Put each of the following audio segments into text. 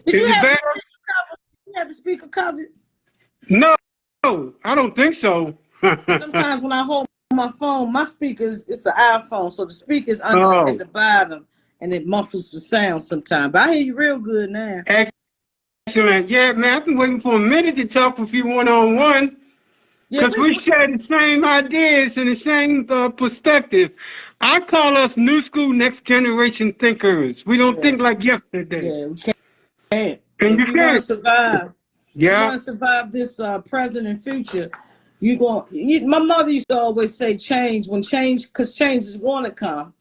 Did Is you it have the better? speaker covered? You have the speaker covered? No, I don't think so. Sometimes when I hold my phone, my speakers, it's an iPhone, so the speaker's under at Oh, the bottom and it muffles the sound sometimes. But I hear you real good now. excellent. Yeah, man, I've been waiting for a minute to talk with you one-on-one Yeah, because we share the same ideas and the same perspective. I call us new school, next generation thinkers. We don't yeah, think like yesterday. yeah, we can't. And If you you want to can't. survive, you Yeah, want to survive this present and future, my mother used to always say change, because change is going to come.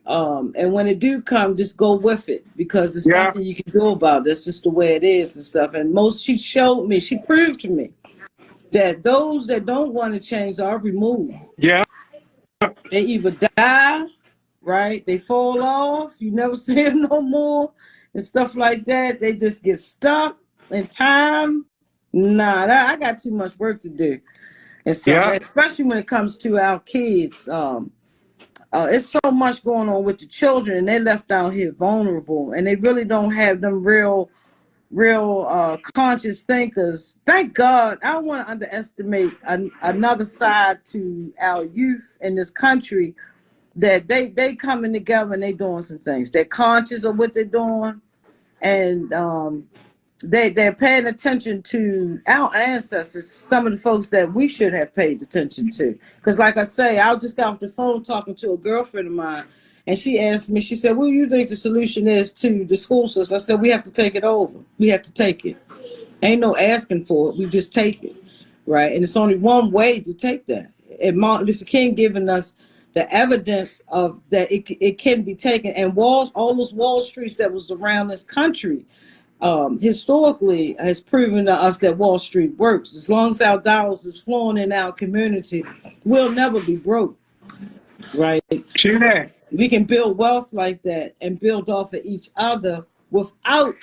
And when it do come, just go with it because there's yeah, nothing you can do about it. That's just the way it is and stuff. And she proved to me that those that don't want to change are removed. yeah, They either die, right? They fall off. You never see them no more and stuff like that. They just get stuck in time. Nah, I got too much work to do and stuff, yeah. especially when it comes to our kids. It's so much going on with the children, and they left out here vulnerable, and they really don't have them real conscious thinkers. Thank God. I don't want to underestimate another side to our youth in this country, that they coming together and they doing some things. They're conscious of what they're doing, and they're paying attention to our ancestors, some of the folks that we should have paid attention to. Because like I say, I just got off the phone talking to a girlfriend of mine, and she asked me, she said, what do you think the solution is to the school system? I said, we have to take it over. We have to take it. Ain't no asking for it. We just take it, right? And it's only one way to take that. And Martin Luther King giving us the evidence of that it can be taken. And all those Wall Streets that was around this country, historically has proven to us that Wall Street works. As long as our dollars is flowing in our community, we'll never be broke, right? See that? We can build wealth like that and build off of each other without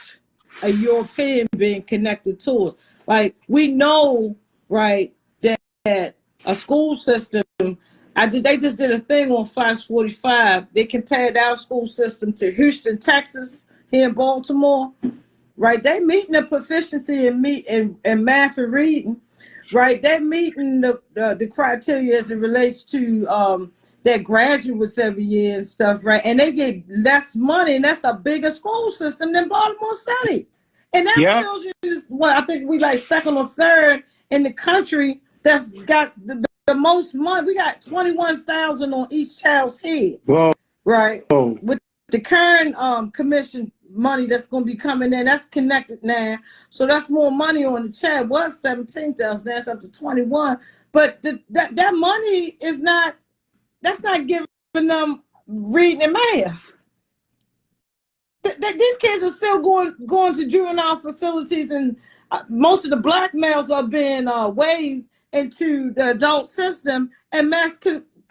a European being connected to us. Like we know, right, that a school system. They just did a thing on Fox 45. They compared our school system to Houston, Texas, here in Baltimore. Right, they meeting the proficiency in math and reading. Right, they're meeting the criteria as it relates to their graduates every year and stuff. Right, and they get less money, and that's a bigger school system than Baltimore City. And that Yeah, tells you just what I think we like second or third in the country that's got the most money. We got 21,000 on each child's head. whoa, Right, with the current commission money that's going to be coming in, that's connected now, so that's more money on the child. Was 17,000, that's up to 21, but that money is not, that's not giving them reading and math. These kids are still going to juvenile facilities, and most of the black males are being waived into the adult system, and mass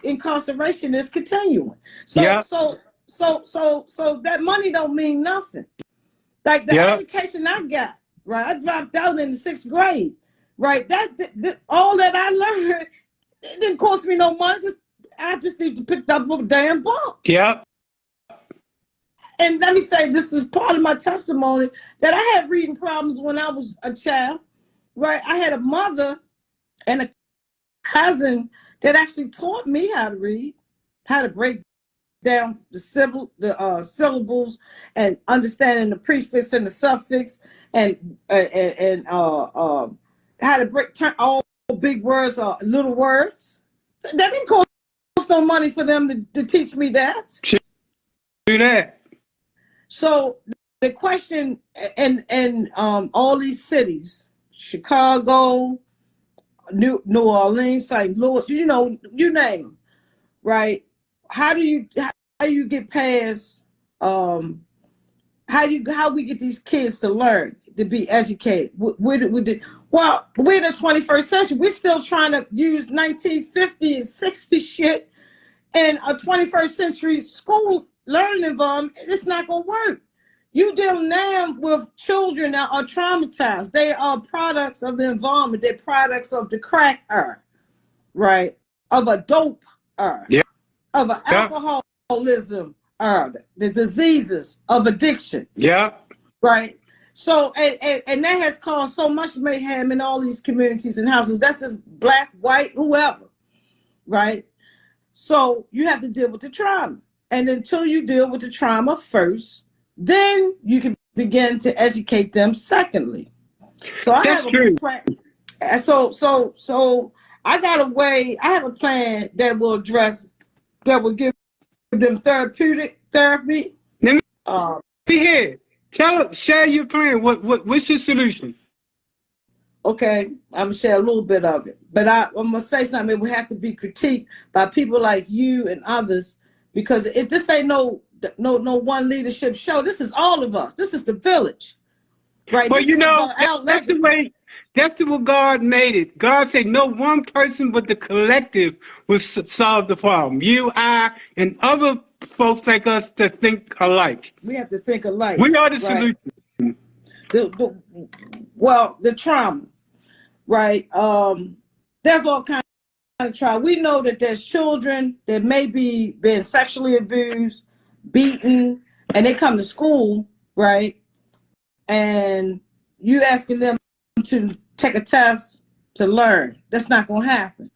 incarceration is continuing. So yeah, that money don't mean nothing. Like the yeah. education I got, right? I dropped out in the 6th grade, right? That all that I learned, it didn't cost me no money. I just need to pick up a damn book. Yeah, And let me say, this is part of my testimony that I had reading problems when I was a child, right? I had a mother and a cousin that actually taught me how to read, how to break down the syllables and understanding the prefix and the suffix, and how to turn all big words or little words. That didn't cost no money for them to teach me that. do that. So the question, and all these cities, Chicago, New Orleans, St. Louis, you name them, right? How you get past how we get these kids to learn, to be educated? Well, we're in the 21st century. We're still trying to use 1950 and 60 shit in a 21st century school learning environment. It's not gonna work. You deal now with children that are traumatized. They are products of the environment. They're products of the crack era, right? Of a dope era, Yeah, of an yeah, alcoholism era, the diseases of addiction, yeah, right? So and that has caused so much mayhem in all these communities and houses. That's just black, white, whoever, right? So you have to deal with the trauma. And until you deal with the trauma first, then you can begin to educate them secondly. So I That's have a true. plan. So I got a way, I have a plan that will address, that will give them therapeutic therapy. Let Uh, me hear. Share your plan. What's your solution? okay, I'm gonna share a little bit of it. But I'm gonna say something, it will have to be critiqued by people like you and others, because this ain't no one leadership show. This is all of us. This is the village. Right. Well, This you is know, about our that's the legacy. way. That's the way God made it. God said, "No one person, but the collective will solve the problem." You, I, and other folks like us that think alike. We have to think alike, We are the right? solution. The trauma, right? There's all kinds of trauma. We know that there's children that may be being sexually abused, beaten, and they come to school, right? And you asking them to take a test to learn. That's not gonna happen.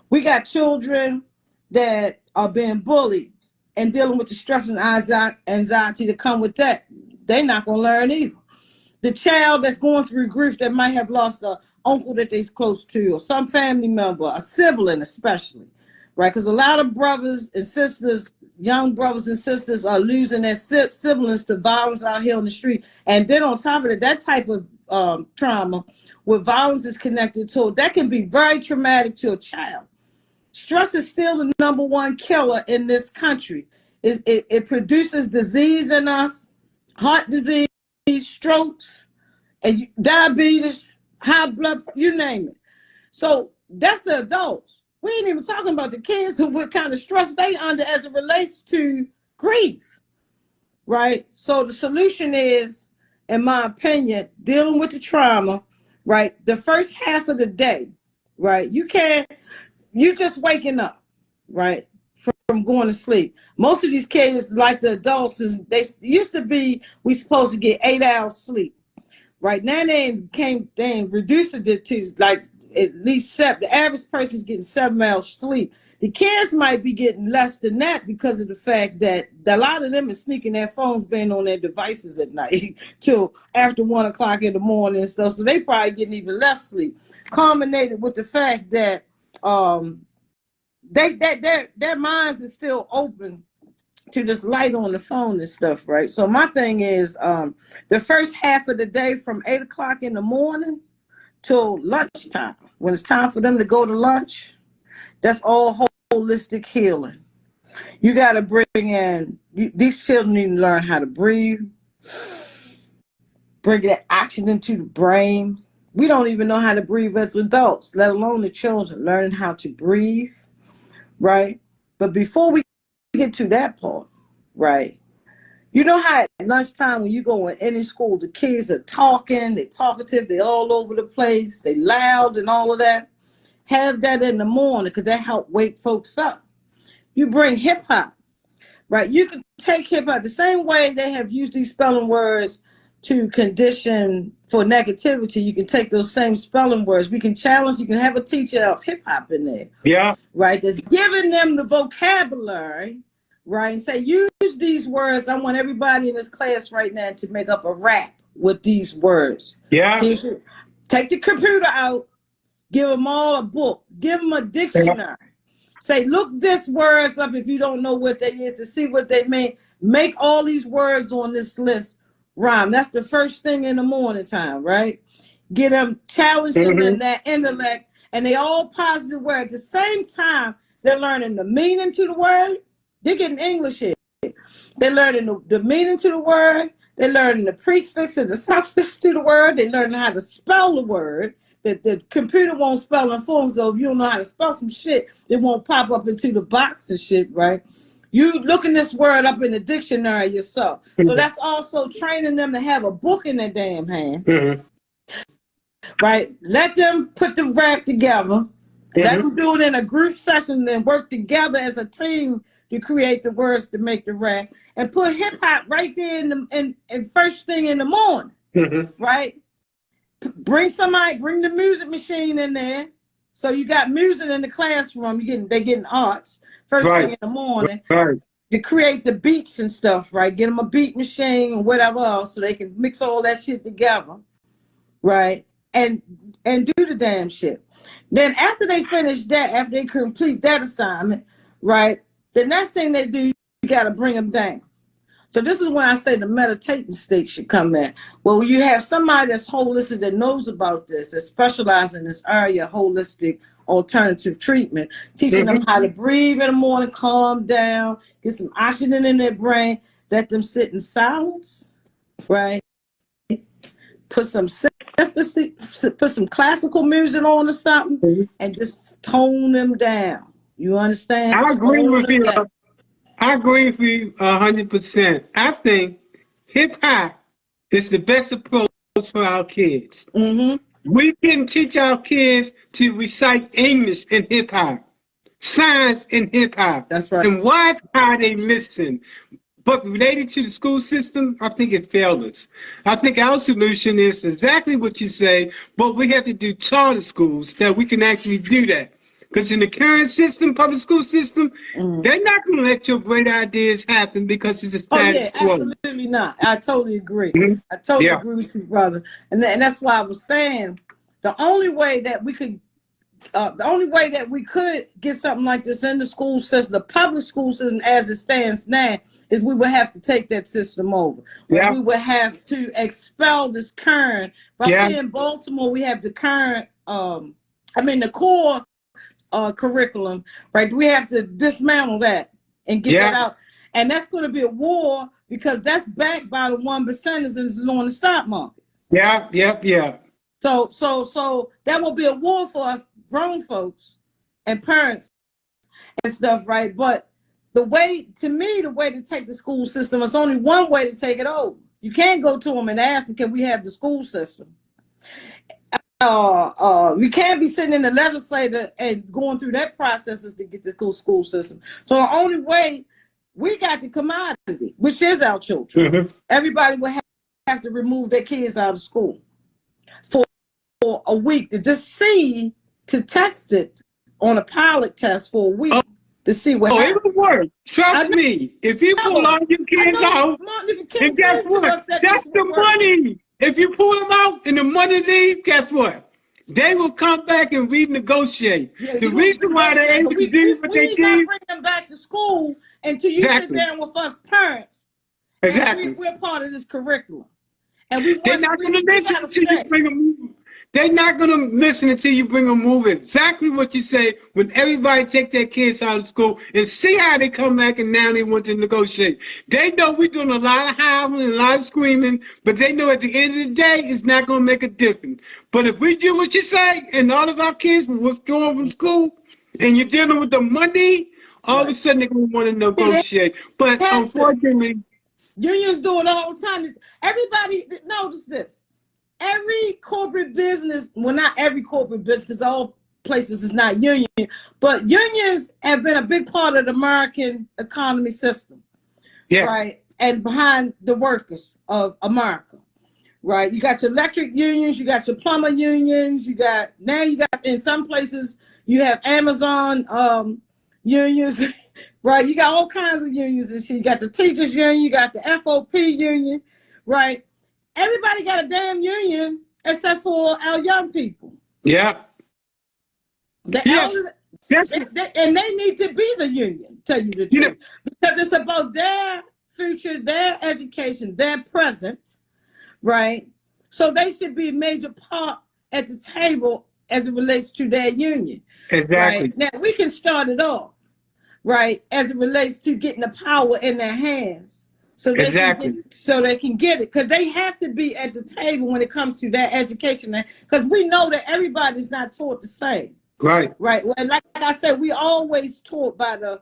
We got children that are being bullied and dealing with the stress and anxiety that come with that. They're not going to learn either. The child that's going through grief that might have lost an uncle that they're close to, or some family member, a sibling especially, right? Because a lot of brothers and sisters, young brothers and sisters, are losing their siblings to violence out here on the street. And then on top of it, that type of trauma where violence is connected to it, that can be very traumatic to a child. Stress is still the number one killer in this country. It produces disease in us, heart disease, strokes, and diabetes, high blood, you name it. So that's the adults. We ain't even talking about the kids who what kind of stress they under as it relates to grief, right? So the solution is, in my opinion, dealing with the trauma, right? The first half of the day, right? You just waking up, right? From going to sleep. Most of these kids, like the adults, they used to be, we supposed to get 8 hours sleep. Right now they reduced it to like at least seven. The average person's getting 7 hours sleep. The kids might be getting less than that because of the fact that a lot of them are sneaking their phones, being on their devices at night till after 1 o'clock in the morning and stuff. So they probably getting even less sleep. Culminated with the fact that their minds are still open to this light on the phone and stuff, right? So my thing is, the first half of the day from 8 o'clock in the morning till lunchtime, when it's time for them to go to lunch, that's all holistic healing. You got to bring in, these children need to learn how to breathe, bring that oxygen to the brain. We don't even know how to breathe as adults, let alone the children learning how to breathe, right? But before we get to that part, right? You know how at lunchtime when you go in any school, the kids are talking, they're talkative, they're all over the place, they loud and all of that. Have that in the morning because that help wake folks up. You bring hip hop, right? You can take hip hop the same way they have used these spelling words to condition for negativity. You can take those same spelling words. We can challenge, you can have a teacher of hip hop in there. Yeah. Right? That's giving them the vocabulary, right? And say, use these words. I want everybody in this class right now to make up a rap with these words. Yeah. Take the computer out, give them all a book, give them a dictionary. Say, look this words up if you don't know what they is to see what they mean. Make all these words on this list rhyme. That's the first thing in the morning time, right? Get them, challenge them in that intellect, and they all positive words. At the same time, they're learning the meaning to the word. They're getting English here. They're learning the meaning to the word. They're learning the prefix and the suffix to the word. They're learning how to spell the word. The computer won't spell in full, so if you don't know how to spell some shit, it won't pop up into the box and shit, right? You looking this word up in the dictionary yourself. So that's also training them to have a book in their damn hand. Right? Let them put the rap together. Let them do it in a group session and work together as a team to create the words to make the rap. And put hip hop right there in first thing in the morning. right? Bring the music machine in there. So you got music in the classroom. They're getting arts first thing in the morning. Right. To create the beats and stuff, right? Get them a beat machine and whatever else, so they can mix all that shit together, right? And do the damn shit. Then after they finish that, after they complete that assignment, right? The next thing they do, you got to bring them down. So this is when I say the meditating state should come in. Well, you have somebody that's holistic, that knows about this, that specializes in this area, holistic alternative treatment, teaching them how to breathe in the morning, calm down, get some oxygen in their brain, let them sit in silence, right? Put some classical music on or something, and just tone them down. You understand? I agree with you. I agree with you 100%. I think hip hop is the best approach for our kids. We can teach our kids to recite English in hip hop, science in hip hop. That's right. And why are they missing? But related to the school system, I think it failed us. I think our solution is exactly what you say, but we have to do charter schools that we can actually do that. Because in the current system, public school system, they're not going to let your great ideas happen because it's a status quo. Absolutely not. I totally agree. I totally agree with you, brother. And that's why I was saying the only way that we could get something like this in the school system, the public school system as it stands now, is we would have to take that system over. We would have to expel this current. But here in Baltimore, we have the current, the core curriculum, right? We have to dismantle that and get that out. And that's going to be a war because that's backed by the 1%ers and is on the stock market. So that will be a war for us grown folks and parents and stuff, right? But the way to take the school system, is only one way to take it over. You can't go to them and ask them, can we have the school system? We can't be sitting in the legislature and going through that processes to get the school system. So the only way, we got the commodity, which is our children. Everybody will have to remove their kids out of school for a week to just to test it on a pilot test for a week to see what happens. It will work. Trust me. If you pull all your kids out, and guess what? That's the money. If you pull them out and the money leave, guess what? They will come back and renegotiate. The reason why they're able to do what they do. We not bring them back to school until you sit down with us parents. Exactly. We're part of this curriculum. And they're not going to listen until you bring them. They're not going to listen until you bring them moving. Exactly what you say when everybody take their kids out of school and see how they come back and now they want to negotiate. They know we're doing a lot of howling and a lot of screaming, but they know at the end of the day, it's not going to make a difference. But if we do what you say and all of our kids will withdraw from school and you're dealing with the money, all of a sudden they're going to want to negotiate. But unfortunately, unions do it all the time. Everybody notice this. Every corporate business, well, not every corporate business, because all places is not union, but unions have been a big part of the American economy system, right? And behind the workers of America, right? You got your electric unions, you got your plumber unions, you got in some places you have Amazon unions, right? You got all kinds of unions and shit. You got the teachers union, you got the FOP union, right? Everybody got a damn union except for our young people. And they need to be the union, tell you the truth. Because it's about their future, their education, their present, right? So they should be a major part at the table as it relates to their union. Exactly. Right? Now, we can start it off, right, as it relates to getting the power in their hands. So they can get it, because they have to be at the table when it comes to that education. Because we know that everybody's not taught the same. Right. Well, like I said, we always taught by the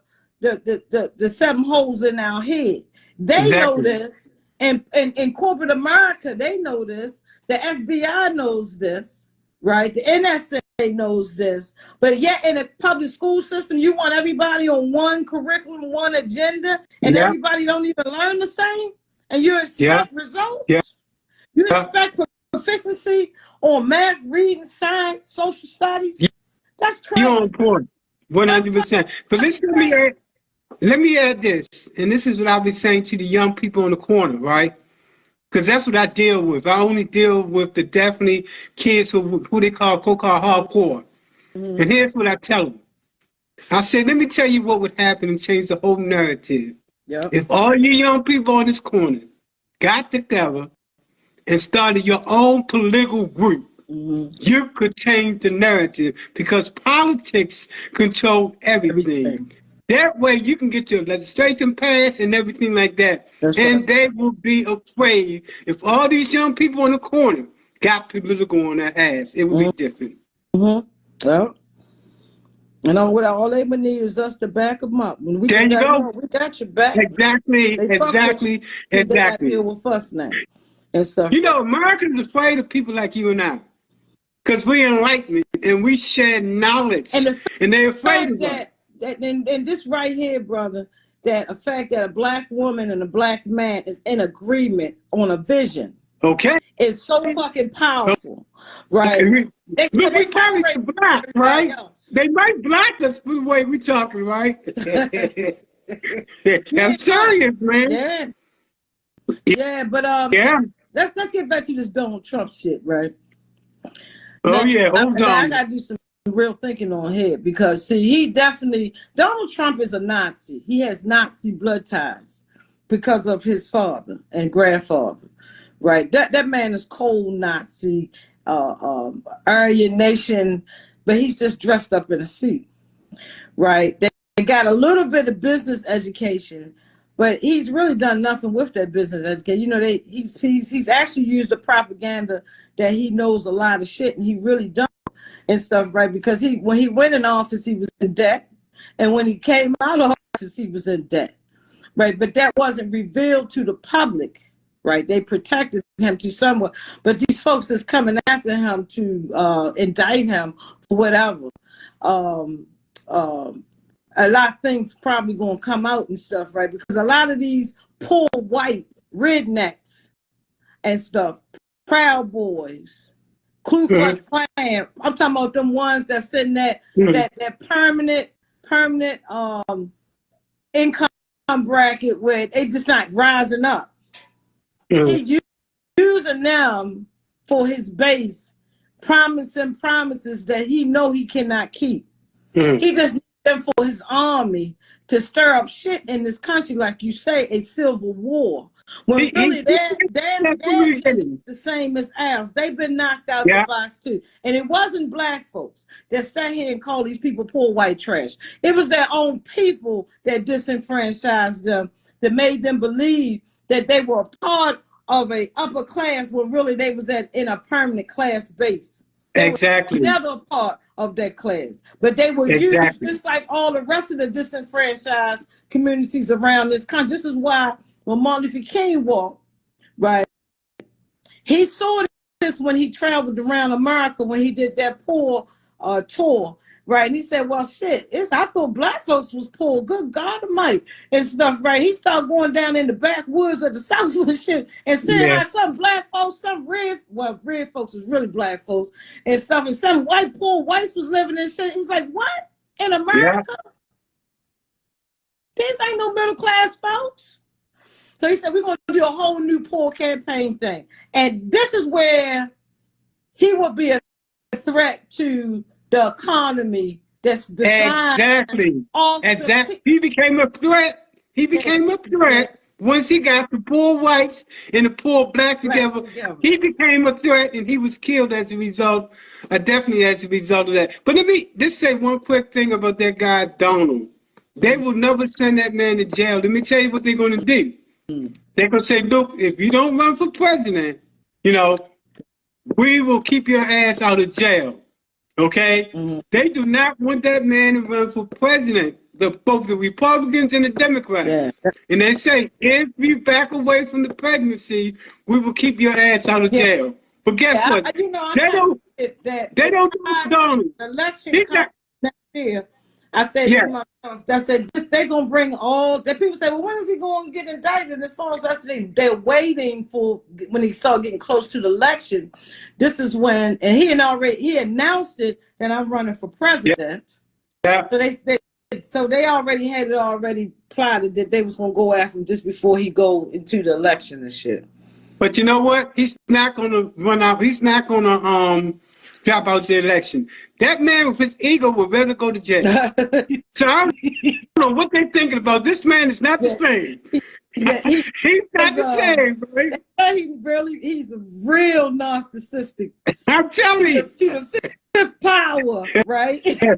7 holes in our head. They know this, and in corporate America, they know this. The FBI knows this, right? The NSA knows this. But yet in a public school system, you want everybody on one curriculum, one agenda, and everybody don't even learn the same, and you expect results. You expect proficiency on math, reading, science, social studies? That's crazy. You're on point, 100%. But listen to me. Let me add this, and this is what I'll be saying to the young people on the corner, right? Because that's what I deal with. I only deal with the definitely kids who they call hardcore. Mm-hmm. And here's what I tell them. I said, let me tell you what would happen and change the whole narrative. Yep. If all you young people on this corner got together and started your own political group, you could change the narrative, because politics control everything. That way you can get your legislation passed and everything like that. That's and right. They will be afraid if all these young people in the corner got political on their ass. It would be different. Well, and all they would need is us to back them up. When we there you go. We got your back. Exactly. They got to deal with us now and stuff. You know, Americans afraid of people like you and I, because we enlightened and we share knowledge, and they're afraid of that. And this right here, brother, that the fact that a black woman and a black man is in agreement on a vision, okay, is so fucking powerful, right? We carry black, right? Else. They might black us for the way we talking, right? I'm serious, man. Yeah, but let's get back to this Donald Trump shit, right? Oh yeah, hold on. I gotta do some real thinking on here, because see, Donald Trump is a Nazi. He has Nazi blood ties because of his father and grandfather, right? That man is cold Nazi, Aryan Nation, but he's just dressed up in a suit, right? They got a little bit of business education, but he's really done nothing with that business education. You know, he's actually used the propaganda that he knows a lot of shit, and he really don't. And stuff, right? Because when he went in office, he was in debt, and when he came out of office, he was in debt, right? But that wasn't revealed to the public, right? They protected him to somewhat, but these folks is coming after him to indict him for whatever. A lot of things probably gonna come out and stuff, right? Because a lot of these poor white rednecks and stuff, Proud Boys, Ku Klux Klan. I'm talking about them ones that sit in that permanent income bracket where they just not rising up. He using them for his base, promising promises that he know he cannot keep. He just needs them for his army to stir up shit in this country, like you say, a civil war. When really they're the same as ours. They've been knocked out the box too. And it wasn't black folks that sat here and called these people poor white trash. It was their own people that disenfranchised them, that made them believe that they were a part of a upper class when really they was in a permanent class base. They exactly. were never a part of that class. But they were used just like all the rest of the disenfranchised communities around this country. This is why when Martin Luther King walked, right, he saw this when he traveled around America, when he did that poor tour, right? And he said, well, shit, I thought black folks was poor, good God Almighty, and stuff, right? He started going down in the backwoods of the South and shit, and seeing how some black folks, some red folks was really black folks and stuff, and some poor whites was living in shit. He was like, what? In America? These ain't no middle class folks. So he said, we're going to do a whole new poor campaign thing. And this is where he will be a threat to the economy that's designed. Exactly. He became a threat. Once he got the poor whites and the poor blacks together, he became a threat, and he was killed as a result, definitely as a result of that. But let me just say one quick thing about that guy, Donald. They will never send that man to jail. Let me tell you what they're going to do. They're going to say, look, if you don't run for president, we will keep your ass out of jail. Okay? They do not want that man to run for president, both the Republicans and the Democrats. And they say, if you back away from the presidency, we will keep your ass out of jail. But guess what? They don't do Donald. Election next year, I said Yeah. to myself, I said, they're going to bring all that. People say, well, when is he going to get indicted? And so on. So I said, they're waiting for when he started getting close to the election. This is when, and he announced it that I'm running for president. Yeah. So they already had it already plotted that they was going to go after him just before he go into the election and shit. But you know what? He's not going to run out. He's not going to drop out the election. That man with his ego would rather go to jail. So I don't know what they're thinking about. This man is not the same. He's not the same, right? He's a real narcissistic. I'm telling you. To the fifth power, right? I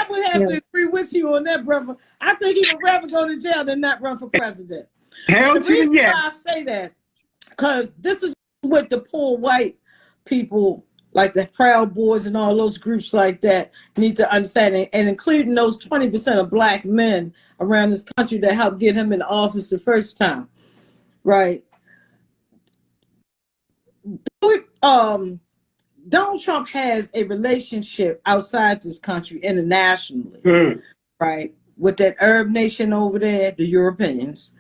would have to agree with you on that, brother. I think he would rather go to jail than not run for president. Hell the reason yes. why I say that, because this is what the poor white people, like the Proud Boys and all those groups like that, need to understand, and including those 20% of black men around this country that helped get him in office the first time, right? Donald Trump has a relationship outside this country internationally, right, with that Arab nation over there, the Europeans,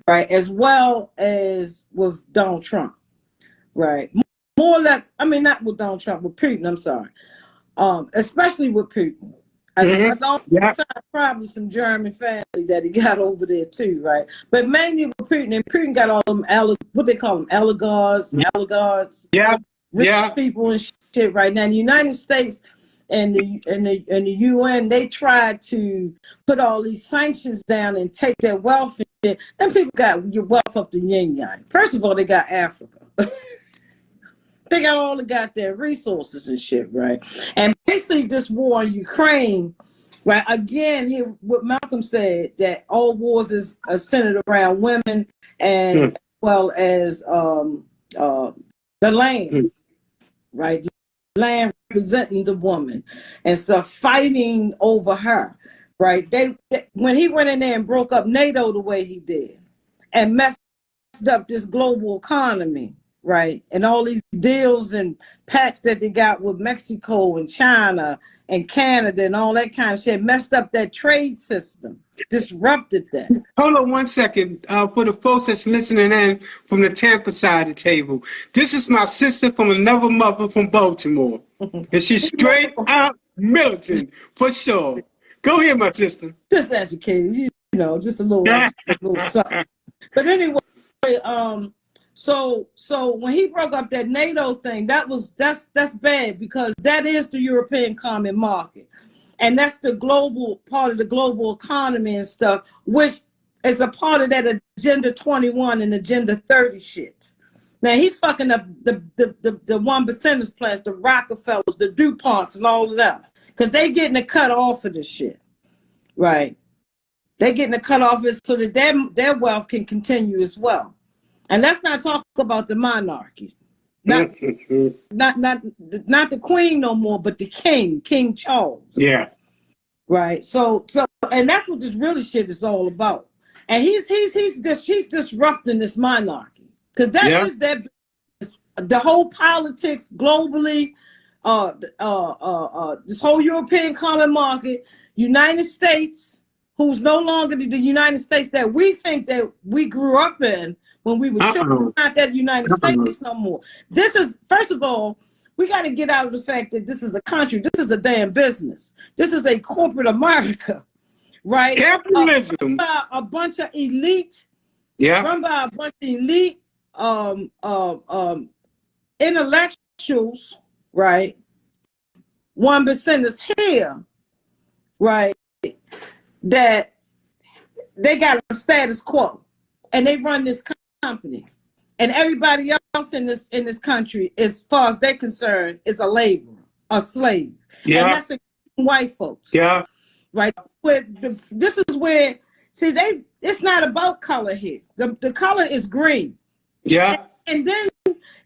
right, as well as with Donald Trump, right? More or less, I mean, not with Donald Trump, with Putin, I'm sorry. Especially with Putin. I don't probably some German family that he got over there too, right? But mainly with Putin, and Putin got all them, what they call them, oligarchs, rich people and shit right now. In the United States and the UN, they tried to put all these sanctions down and take their wealth and shit. Then people got your wealth up the yin yang. First of all, they got Africa. They got all the goddamn resources and shit, right? And basically this war in Ukraine, right? Again, here what Malcolm said, that all wars is centered around women and as well as the land, right? The land representing the woman and stuff, fighting over her, right? They when he went in there and broke up NATO the way he did and messed up this global economy, right? And all these deals and pacts that they got with Mexico and China and Canada and all that kind of shit messed up that trade system, disrupted that. Hold on 1 second. For the folks that's listening in from the Tampa side of the table, this is my sister from another mother from Baltimore. And she's straight out militant, for sure. Go ahead, my sister. Just educated, you know, just a little something. But anyway, So when he broke up that NATO thing, that's bad, because that is the European common market, and that's the global part of the global economy and stuff, which is a part of that Agenda 21 and Agenda 30 shit. Now he's fucking up the one percenters plans, the Rockefellers, the DuPonts, and all of that, because they getting a cut off of this shit, right? They getting a cut off of it so that their wealth can continue as well. And let's not talk about the monarchy, not the queen no more, but the King Charles. Yeah. Right. So, and that's what this really shit is all about. And he's disrupting this monarchy, because that is the whole politics globally. This whole European common market, United States, who's no longer the United States that we think that we grew up in when we were children, not that United States no more. This is, first of all, we got to get out of the fact that this is a country. This is a damn business. This is a corporate America, right? Capitalism. Run by a bunch of elite, intellectuals, right? 1% is here, right? That they got a status quo, and they run this company, and everybody else in this country, as far as they're concerned, is a laborer, a slave. And that's the white folks. Right. This is where, see, it's not about color here. The color is green. And then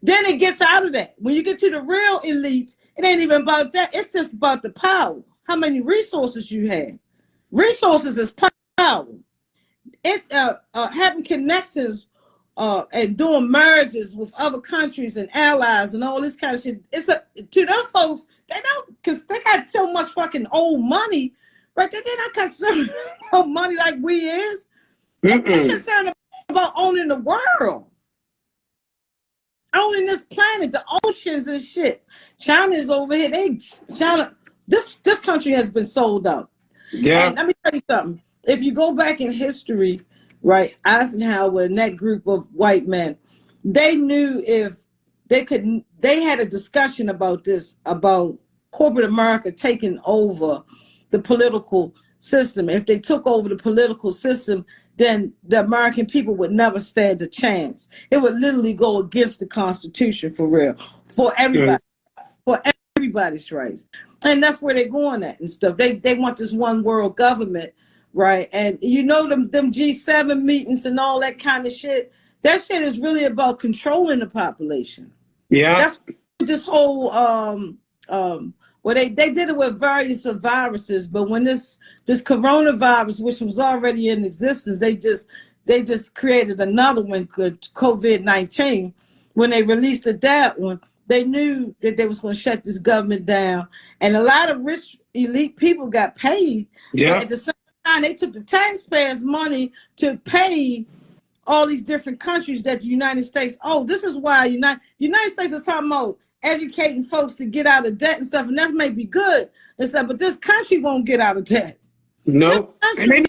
it gets out of that. When you get to the real elite, it ain't even about that. It's just about the power. How many resources you have. Resources is power. It having connections and doing marriages with other countries and allies and all this kind of shit. It's to them folks, they don't, because they got so much fucking old money, right? They're not concerned about money like we is. They're concerned about owning the world, owning this planet, the oceans and shit. China is over here. This country has been sold out. Yeah. And let me tell you something. If you go back in history, right, Eisenhower and that group of white men, they knew if they had a discussion about this, about corporate America taking over the political system. If they took over the political system, then the American people would never stand a chance. It would literally go against the Constitution for real, for everybody, for everybody's rights. And that's where they're going at and stuff. They want this one world government, right? And you know them G7 meetings and all that kind of shit. That shit is really about controlling the population. Yeah. That's this whole well, they did it with various viruses, but when this coronavirus, which was already in existence, they just created another one, COVID-19. When they released that one, they knew that they was going to shut this government down, and a lot of rich elite people got paid. Yeah. But at the same time, they took the taxpayers' money to pay all these different countries that the United States. Oh, this is why United States is talking about educating folks to get out of debt and stuff, and that may be good and stuff, but this country won't get out of debt. No, and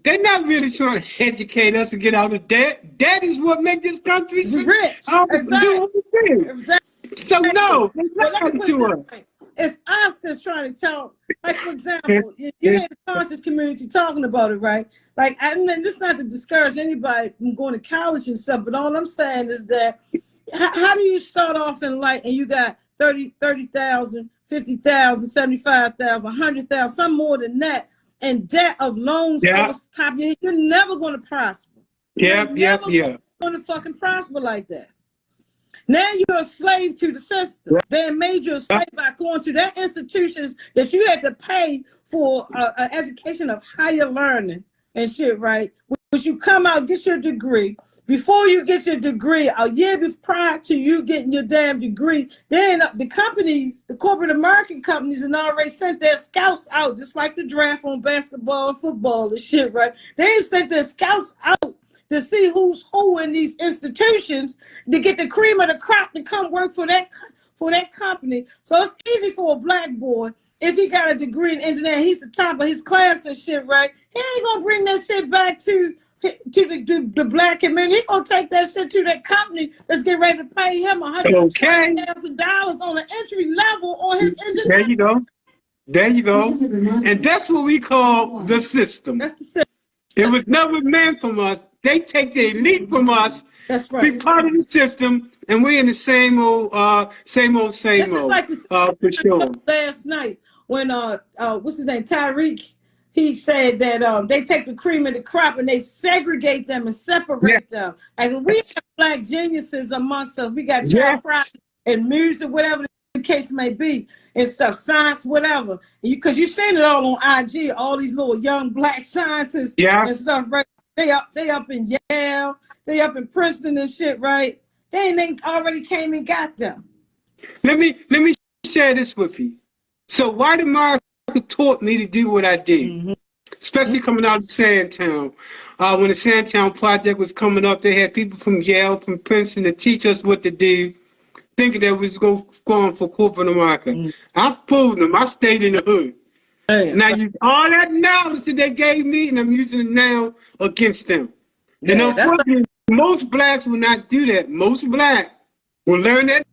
they're not really trying to educate us to get out of debt. Debt is what makes this country rich. Exactly. So no, they're not to us. It's us that's trying to talk. Like, for example, you hear the conscious community talking about it, right? Like, and then this is not to discourage anybody from going to college and stuff, but all I'm saying is that how do you start off in life and you got 30,000, 50,000, 75,000, 100,000, some more than that, and debt of loans over top of your head? You're never going to prosper. You're never going to fucking prosper like that. Now you're a slave to the system. They made you a slave by going to that institutions that you had to pay for an education of higher learning and shit, right? When you come out, get your degree. Before you get your degree, a year prior to you getting your damn degree, then the companies, the corporate American companies, and already sent their scouts out, just like the draft on basketball and football and shit, right? They sent their scouts out to see who's who in these institutions to get the cream of the crop to come work for that company. So it's easy for a black boy. If he got a degree in engineering, he's the top of his class and shit, right? He ain't gonna bring that shit back to the black community. He gonna take that shit to that company that's getting ready to pay him $120,000 on an entry level on his engineering. There you go. And that's what we call the system. That's the system. It was never meant from us. They take the elite from us. That's right. Be part of the system, and we're in the same old. This is like for sure. Last night when what's his name, Tyreek, he said that they take the cream of the crop and they segregate them and separate them. Like, we have black geniuses amongst us. We got John Pryor and music, whatever the case may be, and stuff, science, whatever. Because you've seen it all on IG, all these little young black scientists and stuff, right? They up in Yale, they up in Princeton and shit, right? They already came and got them. Let me share this with you. So white America taught me to do what I did, especially coming out of Sandtown. When the Sandtown Project was coming up, they had people from Yale, from Princeton to teach us what to do, thinking that we was going for corporate America. I fooled them. I stayed in the hood. And I used all that knowledge that they gave me, and I'm using it now against them. And unfortunately, most blacks will not do that. Most black will learn that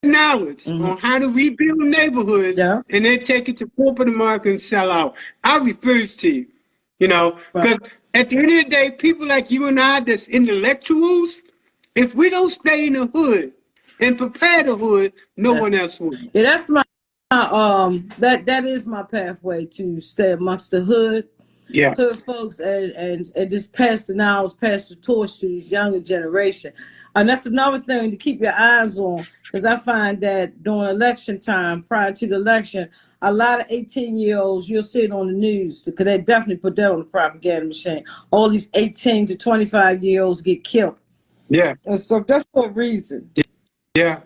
knowledge on how to rebuild neighborhoods, and then take it to corporate America and sell out. I refuse to, because at the end of the day, people like you and I that's intellectuals, if we don't stay in the hood and prepare the hood, no one else will. Yeah, that's my that is my pathway to stay amongst the hood. Hood folks and just pass the knowledge, pass the torch to this younger generation. And that's another thing to keep your eyes on, because I find that during election time, prior to the election, a lot of 18-year-olds, you'll see it on the news, because they definitely put that on the propaganda machine. All these 18 to 25-year-olds get killed. Yeah. And so that's for a reason. Yeah.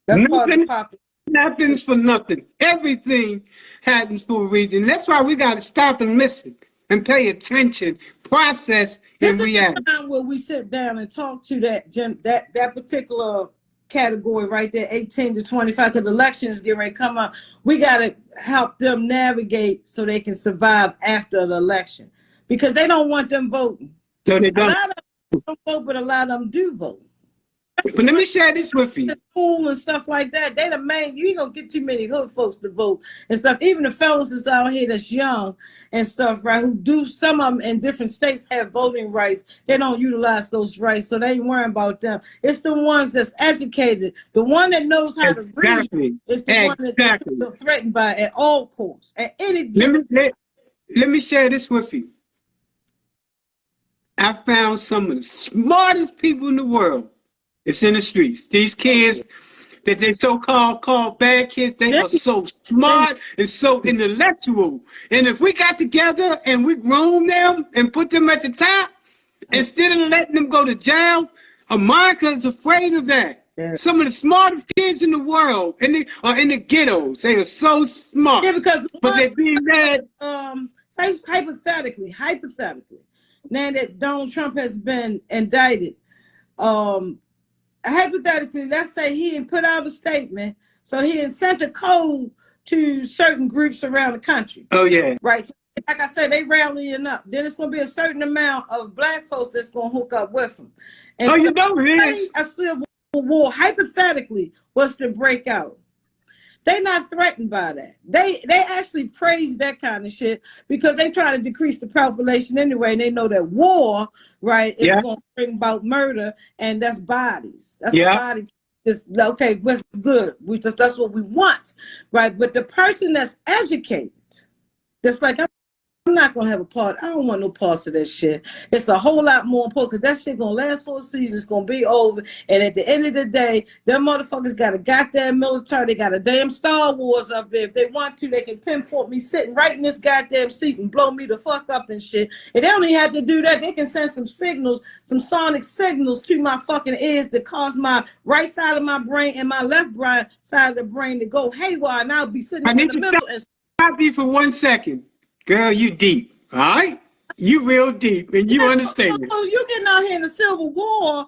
That's part of the Nothing population. happens for nothing. Everything happens for a reason. And that's why we got to stop and listen and pay attention, process, This and is the react. time where we sit down and talk to that particular category right there, 18 to 25, because elections get ready to come up. We got to help them navigate so they can survive after the election, because they don't want them voting. So they A don't. lot of them don't vote, but a lot of them do vote. But let me share this with you. School and stuff like that. They the main. You ain't gonna get too many hood folks to vote and stuff. Even the fellas that's out here that's young and stuff, right? Who do, some of them in different states have voting rights. They don't utilize those rights, so they ain't worrying about them. It's the ones that's educated. The one that knows how to read is the one that they feel threatened by at all costs. At any given. Let me share this with you. I found some of the smartest people in the world. It's in the streets. These kids that they called bad kids, they are so smart and so intellectual. And if we got together and we groom them and put them at the top, instead of letting them go to jail, America is afraid of that. Yeah. Some of the smartest kids in the world, and they are in the ghettos. They are so smart. Yeah, because but they're being mad. Hypothetically, now that Donald Trump has been indicted, hypothetically, let's say he didn't put out a statement, so he didn't send a code to certain groups around the country. Oh, yeah. Right. So, like I said, they rallying up. Then it's going to be a certain amount of black folks that's going to hook up with them. And so, you know it is. A civil war, hypothetically, was to break out. They're not threatened by that. They actually praise that kind of shit because they try to decrease the population anyway. And they know that war, right, is going to bring about murder, and that's bodies. That's body. It's okay. What's good? That's what we want, right? But the person that's educated, that's like, I'm not gonna have a part. I don't want no parts of that shit. It's a whole lot more important because that shit gonna last for a season. It's gonna be over. And at the end of the day, them motherfuckers got a goddamn military. They got a damn Star Wars up there. If they want to, they can pinpoint me sitting right in this goddamn seat and blow me the fuck up and shit. And they don't even have to do that. They can send some signals, some sonic signals to my fucking ears that cause my right side of my brain and my left side of the brain to go haywire. And I'll be sitting in the middle. Stop you for 1 second. Girl, you deep, all right? You real deep, and you understand it. You getting out here in the Civil War,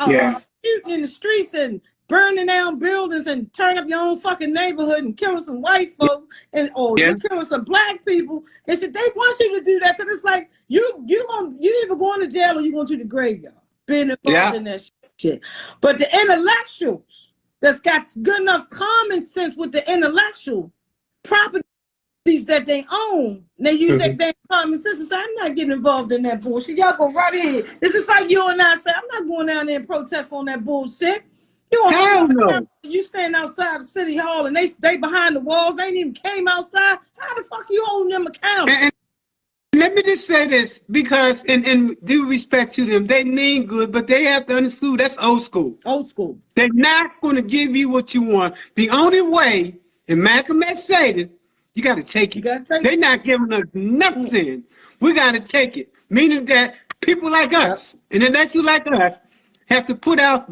shooting in the streets and burning down buildings and turning up your own fucking neighborhood and killing some white folk and you're killing some black people. And shit, they want you to do that because it's like you either going to jail or you going to the graveyard, being involved in that shit. But the intellectuals that's got good enough common sense with the intellectual property that they own, they use that damn common sense and say, I'm not getting involved in that bullshit. Y'all go right ahead. This is like you and I say, I'm not going down there and protest on that bullshit. You stand outside the city hall and they behind the walls. They ain't even came outside. How the fuck you holding them accountable? And let me just say this, because in due respect to them, they mean good, but they have to understand that's old school. Old school. They're not going to give you what you want. The only way, and Malcolm X said it, you got to take it. They're not giving us nothing. We got to take it. Meaning that people like us, and intellectuals like us, have to put out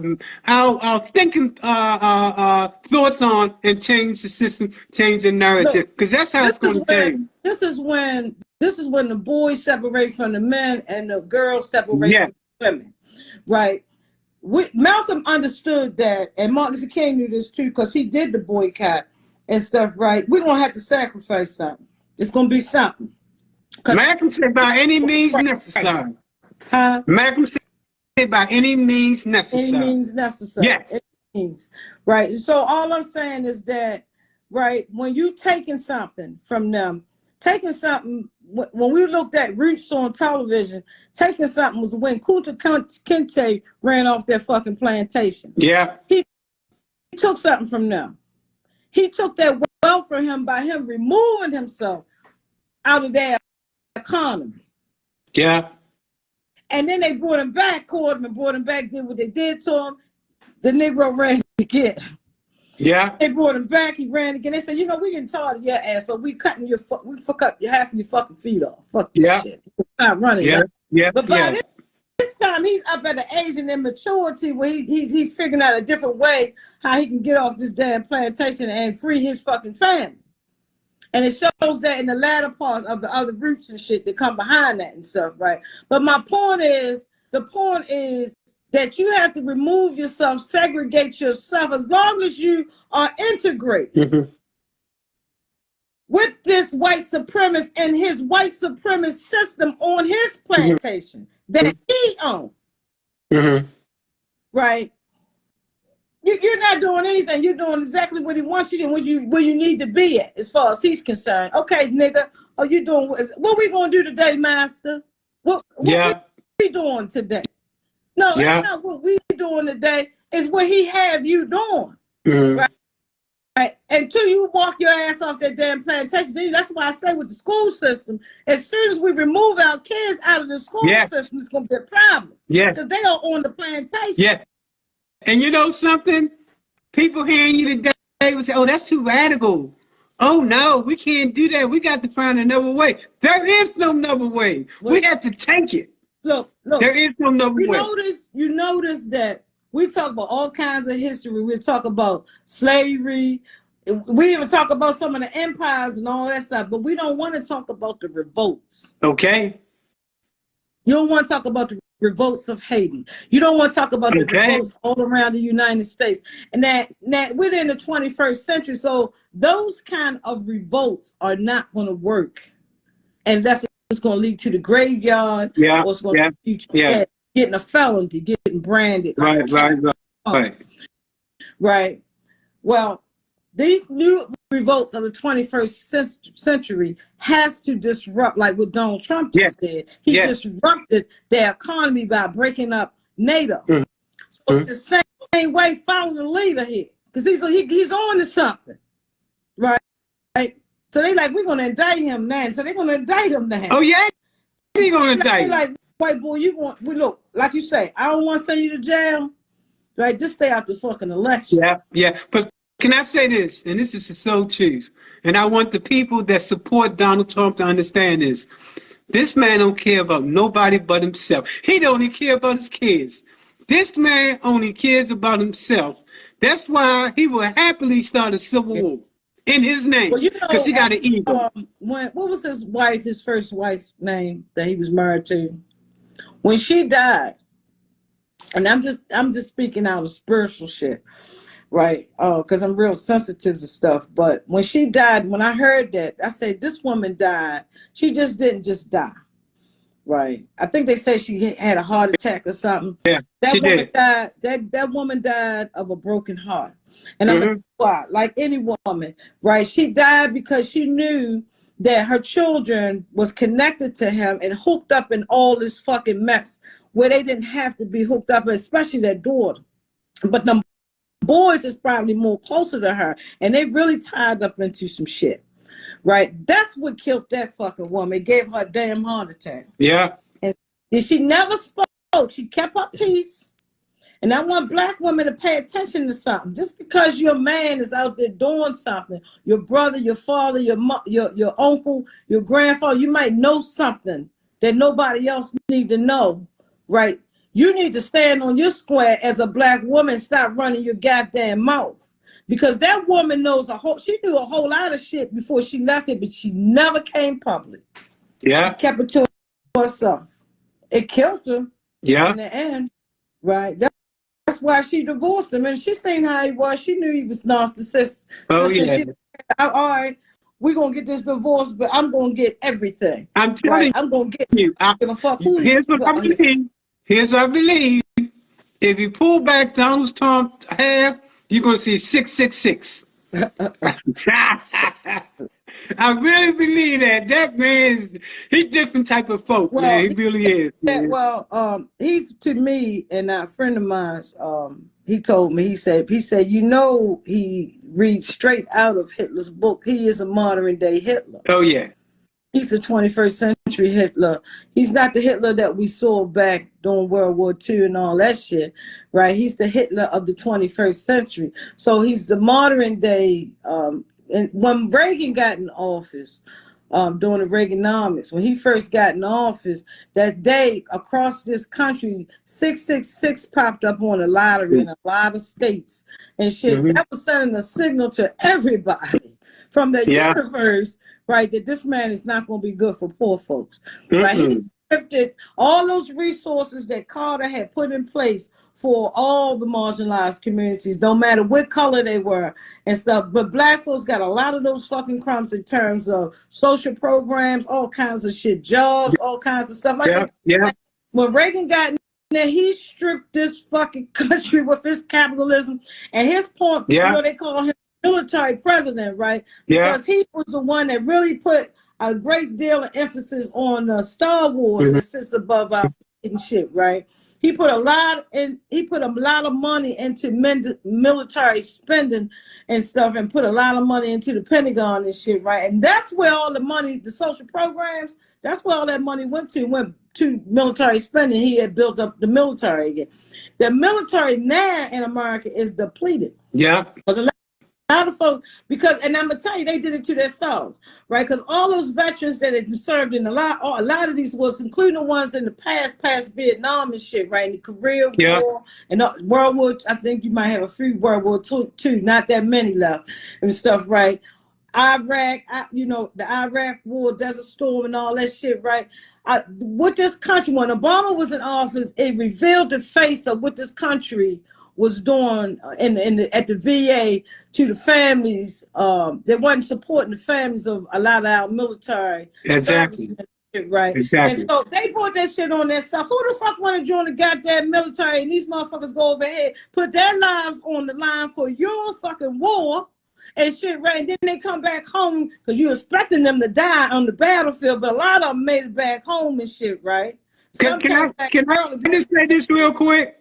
our thinking thoughts on and change the system, change the narrative, because that's how it's going to change. This is when the boys separate from the men and the girls separate from the women, right? Malcolm understood that, and Martin Luther King knew this too, because he did the boycott and stuff, right? We're going to have to sacrifice something. It's going to be something. Malcolm said by any means necessary. Malcolm said by any means necessary. Any means necessary. Yes. Right. So all I'm saying is that, right, when you taking something from them, taking something, when we looked at Roots on television, taking something was when Kunta Kinte ran off their fucking plantation. Yeah. He took something from them. He took that wealth from him by him removing himself out of their economy. Yeah. And then they brought him back, caught him and brought him back, did what they did to him. The Negro ran again. Yeah. They brought him back, he ran again. They said, you know, we getting tired of your ass, so we cutting we fuck up half of your fucking feet off. Fuck this shit. Stop running. Yeah. But by then, this time he's up at an age and immaturity where he's figuring out a different way how he can get off this damn plantation and free his fucking family. And it shows that in the latter part of the other roots and shit that come behind that and stuff, right? But the point is that you have to remove yourself, segregate yourself, as long as you are integrated with this white supremacist and his white supremacist system on his plantation that he owned. Right? You're not doing anything. You're doing exactly what he wants you to, where you need to be at, as far as he's concerned. Okay, nigga, are you doing what we gonna do today, master? What we doing today? No, that's not what we doing today. It's what he have you doing, right? Until you walk your ass off that damn plantation. That's why I say with the school system, as soon as we remove our kids out of the school system, it's gonna be a problem. Because they are on the plantation. And you know something? People hearing you today will say, oh, that's too radical. Oh, no, we can't do that. We got to find another way. There is no another way. We have to take it. Look. There is no another way. You notice that we talk about all kinds of history. We talk about slavery. We even talk about some of the empires and all that stuff. But we don't want to talk about the revolts. Okay. You don't want to talk about the revolts of Haiti. You don't want to talk about the revolts all around the United States. And that we're in the 21st century, so those kind of revolts are not going to work. And that's what's going to lead to the graveyard. Or it's going to lead to getting a felony, getting branded. Right. Well, these new revolts of the 21st century has to disrupt, like what Donald Trump just did. He disrupted their economy by breaking up NATO. So the same way, follow the leader here, because he's on to something, right? So they like, we're gonna indict him now. So they're gonna indict him now. Oh yeah, they're gonna indict him. Like, white boy, we look, like you say, I don't want to send you to jail, right? Just stay out the fucking election. But can I say this? And this is so true. And I want the people that support Donald Trump to understand this. This man don't care about nobody but himself. He don't even care about his kids. This man only cares about himself. That's why he will happily start a civil war in his name, because he got an ego. What was his first wife's name that he was married to? When she died, and I'm just speaking out of spiritual shit. Right, because I'm real sensitive to stuff. But when she died, when I heard that, I said, this woman died. She just didn't just die. Right. I think they say she had a heart attack or something. That woman died. That woman died of a broken heart. And I'm like, like any woman, right? She died because she knew that her children was connected to him and hooked up in all this fucking mess where they didn't have to be hooked up, especially their daughter. But the boys is probably more closer to her, and they really tied up into some shit, right? That's what killed that fucking woman. It gave her a damn heart attack. And she never spoke. She kept her peace. And I want black women to pay attention to something. Just because your man is out there doing something, your brother, your father, your uncle, your grandfather, you might know something that nobody else needs to know, right? You need to stand on your square as a black woman. Stop running your goddamn mouth, because that woman she knew a whole lot of shit before she left it, but she never came public. She kept it to herself. It killed her. In the end, right? That's why she divorced him, and she seen how he was. She knew he was narcissistic. She said, all right, we're gonna get this divorce, but I'm gonna get everything. I'm telling you, I'm gonna get you. I give a fuck who. Here's what I believe. If you pull back Donald Trump's hair, you're going to see 666. I really believe that man he's different type of folk, man. He really is. He's, to me, and a friend of mine, he told me, he said, he reads straight out of Hitler's book. He is a modern day Hitler. Oh, yeah. He's the 21st century Hitler. He's not the Hitler that we saw back during World War II and all that shit, right? He's the Hitler of the 21st century. So he's the modern day. And when Reagan got in office, during the Reaganomics. When he first got in office, that day across this country, 666 popped up on the lottery in a lot of states and shit. That was sending a signal to everybody from the universe, right, that this man is not going to be good for poor folks. Right? He scripted all those resources that Carter had put in place for all the marginalized communities, no matter what color they were and stuff. But black folks got a lot of those fucking crumbs in terms of social programs, all kinds of shit, jobs, all kinds of stuff like that. When Reagan got in there, he stripped this fucking country with his capitalism. And his point, you know, they call him military president, right? Because he was the one that really put a great deal of emphasis on Star Wars that sits above our and shit, right? He put a lot of money into military spending and stuff, and put a lot of money into the Pentagon and shit, right? And that's where all the money, the social programs, that's where all that money went to military spending. He had built up the military again. The military now in America is depleted. Because a lot of folks, and I'm gonna tell you, they did it to themselves, right? Because all those veterans that had served in a lot of these was, including the ones in the past Vietnam and shit, right? In the Korean War and World War, I think you might have a few World War II, not that many left and stuff, right? Iraq, the Iraq War, Desert Storm, and all that shit, right? What this country, when Obama was in office, it revealed the face of what this country was doing at the VA to the families. They wasn't supporting the families of a lot of our military servicemen, right? And so they brought that shit on themselves. Who the fuck want to join the goddamn military? And these motherfuckers go over here, put their lives on the line for your fucking war and shit, right? And then they come back home because you're expecting them to die on the battlefield, but a lot of them made it back home and shit, right? Can I just say this real quick?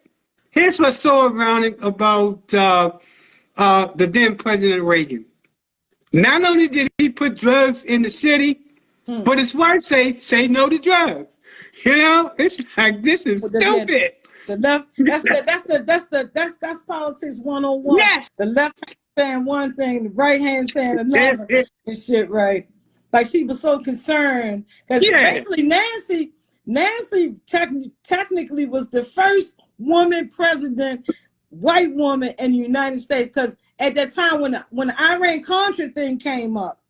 Here's what's so ironic about the then President Reagan. Not only did he put drugs in the city, but his wife say no to drugs. You know, it's like, this is stupid. The left, that's politics 101. Yes. The left saying one thing, the right hand saying another and shit, right? Like, she was so concerned because basically Nancy technically was the first woman president, white woman in the United States, because at that time when the Iran-Contra thing came up,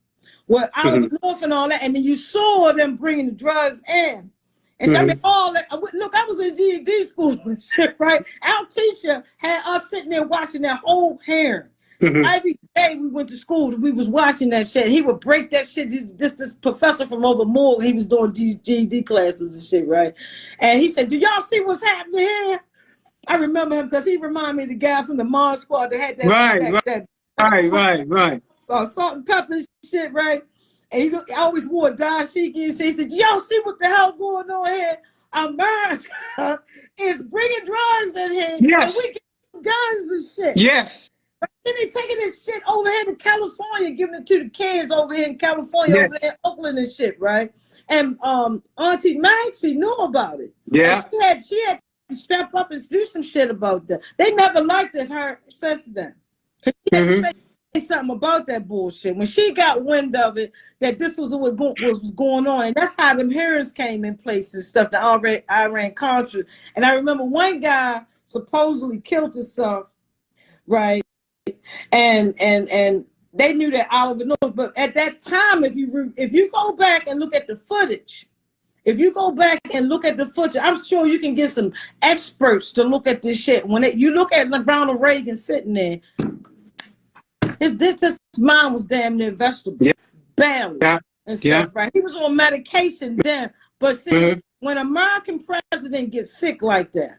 where I was north and all that, and then you saw them bringing the drugs in. And I mean, all that. Look, I was in GED school and shit, right? Our teacher had us sitting there watching that whole hearing. Every day we went to school, we was watching that shit. He would break that shit. This professor from over Moore, he was doing GED classes and shit, right? And he said, "Do y'all see what's happening here?" I remember him because he reminded me of the guy from the Mars Squad that had that right. Salt and pepper shit, right? And he always wore a dashiki and shit. He said, "Do y'all see what the hell going on here? America is bringing drugs in here. Yes. And we get guns and shit." Yes. But then they taking this shit over here to California, giving it to the kids over here in California, over there in Oakland and shit, right? And Auntie Maxie knew about it. Yeah. And she had to step up and do some shit about that. They never liked it her since then. She had to say something about that bullshit. When she got wind of it, that this was what was going on, and that's how them hearings came in place and stuff, the Iran-Contra. And I remember one guy supposedly killed himself, right? And they knew that Oliver North, but at that time, if you go back and look at the footage, I'm sure you can get some experts to look at this shit. When you look at Ronald Reagan sitting there, his mind was damn near vegetable, barely, and stuff, right? He was on medication then, but see, when an American president gets sick like that,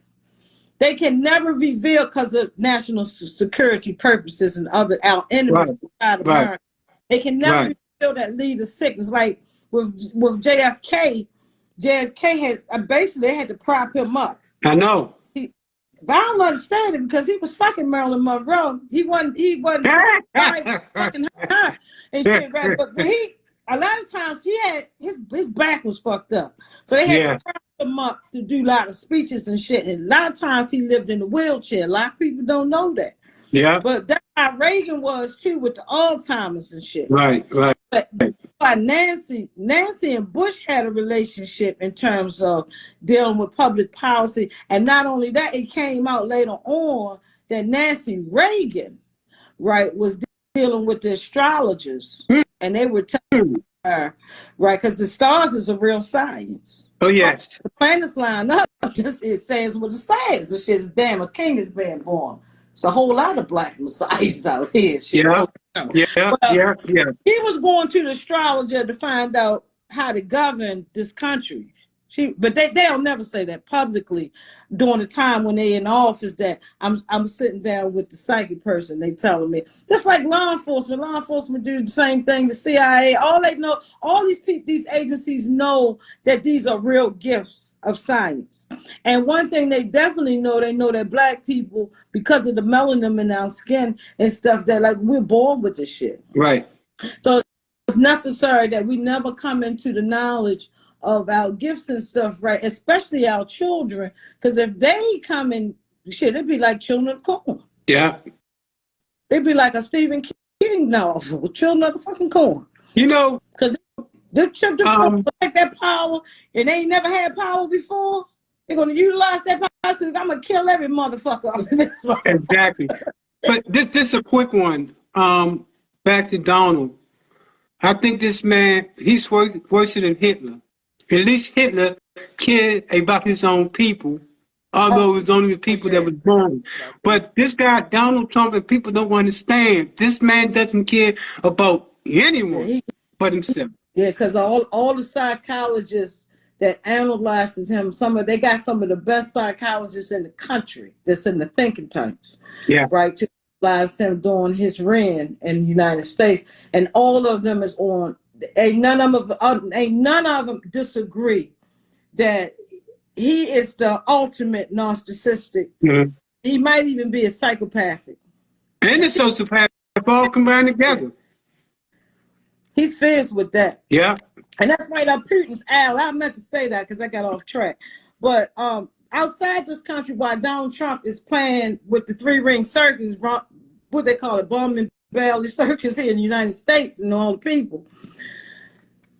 they can never reveal because of national security purposes and our enemies outside of America. They can never reveal that leader sick. It's like with JFK. JFK has basically they had to prop him up. I know. But I don't understand it because he was fucking Marilyn Monroe. He wasn't fucking her and shit, right? But a lot of times he had his back was fucked up. So they had to prop him up to do a lot of speeches and shit. And a lot of times he lived in a wheelchair. A lot of people don't know that. Yeah. But that's how Reagan was too with the Alzheimer's and shit. Right. But why Nancy and Bush had a relationship in terms of dealing with public policy. And not only that, it came out later on that Nancy Reagan, right, was dealing with the astrologers. And they were telling her, right, because the stars is a real science. Oh, yes. The planets line up. Just it says what it says. The shit is damn, a king is being born. It's a whole lot of black messiahs out here. Shit. Yeah. But, Yeah. He was going to the astrologer to find out how to govern this country. But they'll never say that publicly during the time when they in office that I'm sitting down with the psychic person. They telling me, just like law enforcement do the same thing, the CIA, all they know, all these agencies know that these are real gifts of science. And one thing they definitely know, they know that black people, because of the melanin in our skin and stuff, that like we're born with this shit. Right. So it's necessary that we never come into the knowledge of our gifts and stuff, right? Especially our children, because if they come in, shit, it'd be like Children of the Corn. Yeah. It'd be like a Stephen King novel, Children of the fucking Corn. You know, because they children like that power, and they ain't never had power before. They're gonna utilize that power. So I'm gonna kill every motherfucker. Exactly. But this a quick one. Back to Donald. I think this man, he's worse than Hitler. At least Hitler cared about his own people, although it was only the people that was born. But this guy, Donald Trump, and people don't understand, this man doesn't care about anyone but himself. Yeah, because all the psychologists that analyzed him, they got some of the best psychologists in the country that's in the thinking tanks. Yeah. Right, to analyze him during his reign in the United States. And all of them is on. Ain't none of them disagree that he is the ultimate narcissistic. Mm-hmm. He might even be a psychopathic. And a sociopath, all combined together. He's fierce with that. Yeah. And that's right up Putin's alley. I meant to say that because I got off track. But outside this country, while Donald Trump is playing with the three-ring circus, what they call it, bum and belly circus here in the United States and all the people,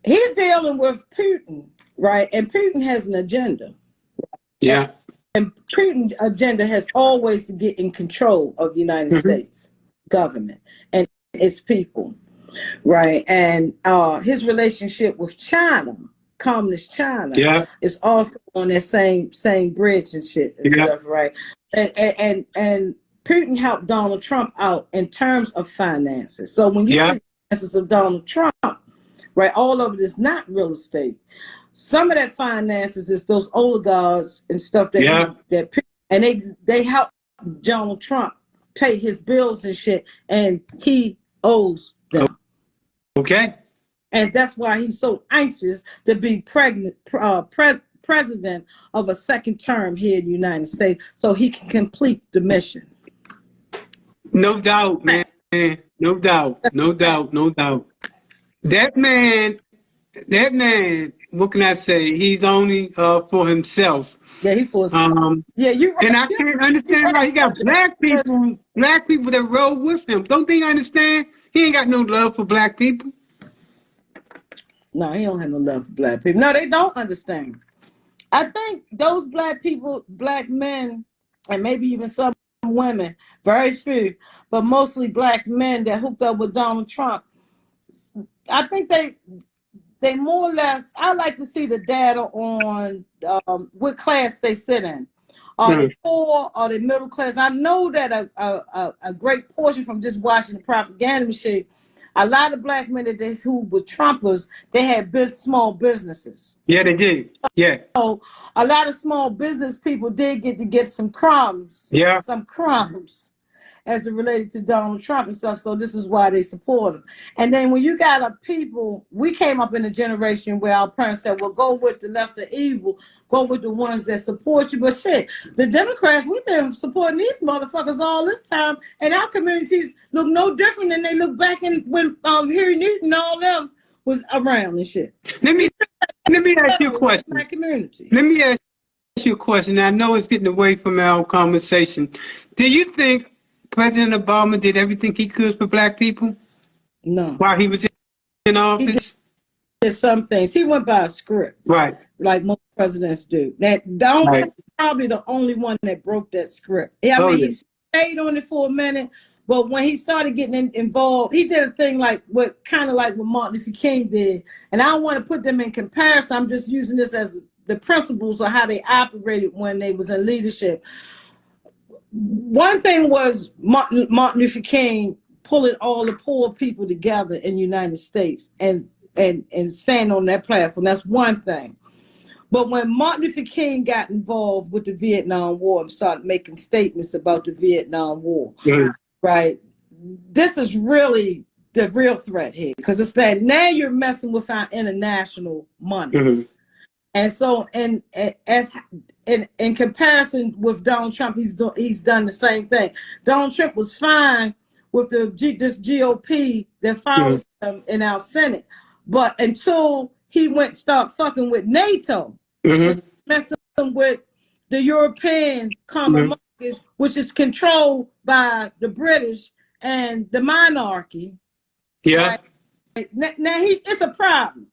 he's dealing with Putin, right? And Putin has an agenda. Yeah. And Putin's agenda has always to get in control of the United States government and its people, right? And his relationship with China, communist China, is also on that same bridge and shit and stuff, right? And Putin helped Donald Trump out in terms of finances. So when you see the finances of Donald Trump, right, all of it is not real estate. Some of that finances is those oligarchs and stuff and they help Donald Trump pay his bills and shit, and he owes them. Okay. And that's why he's so anxious to be president of a second term here in the United States, so he can complete the mission. No doubt, man. No doubt. That man, what can I say? He's only for himself. Yeah, he for himself. You're right. And I can't understand why he got black people that roll with him. Don't they understand? He ain't got no love for black people. No, he don't have no love for black people. No, they don't understand. I think those black people, black men, and maybe even some women, very few, but mostly black men that hooked up with Donald Trump, I think they more or less, I like to see the data on what class they sit in. Are they poor? Are they middle class? I know that a great portion from just watching the propaganda machine, a lot of black men who were Trumpers, they had small businesses. Yeah, they did. Yeah. So a lot of small business people did get some crumbs. Yeah. Some crumbs as it related to Donald Trump and stuff. So this is why they support him. And then when you got a people, we came up in a generation where our parents said, well, go with the lesser evil, go with the ones that support you. But shit, the Democrats, we've been supporting these motherfuckers all this time, and our communities look no different than they look back in when Harry Newton and all them was around and shit. Let me ask you a question. My community. Let me ask you a question. I know it's getting away from our conversation. Do you think President Obama did everything he could for black people? No. While he was in office? some things. He went by a script, Right. like most presidents do. That Donald Right. Trump probably the only one that broke that script. I mean, he stayed on it for a minute, but when he started getting involved, he did a thing like what Martin Luther King did. And I don't want to put them in comparison. I'm just using this as the principles of how they operated when they was in leadership. One thing was Martin Luther King pulling all the poor people together in the United States and stand on that platform. That's one thing. But when Martin Luther King got involved with the Vietnam War and started making statements about the Vietnam War, right? This is really the real threat here, because it's that now you're messing with our international money. And so, in comparison with Donald Trump, he's done the same thing. Donald Trump was fine with this GOP that follows him in our Senate, but until he went start fucking with NATO, messing with the European Common Market, which is controlled by the British and the monarchy. Yeah. Right? Now it's a problem.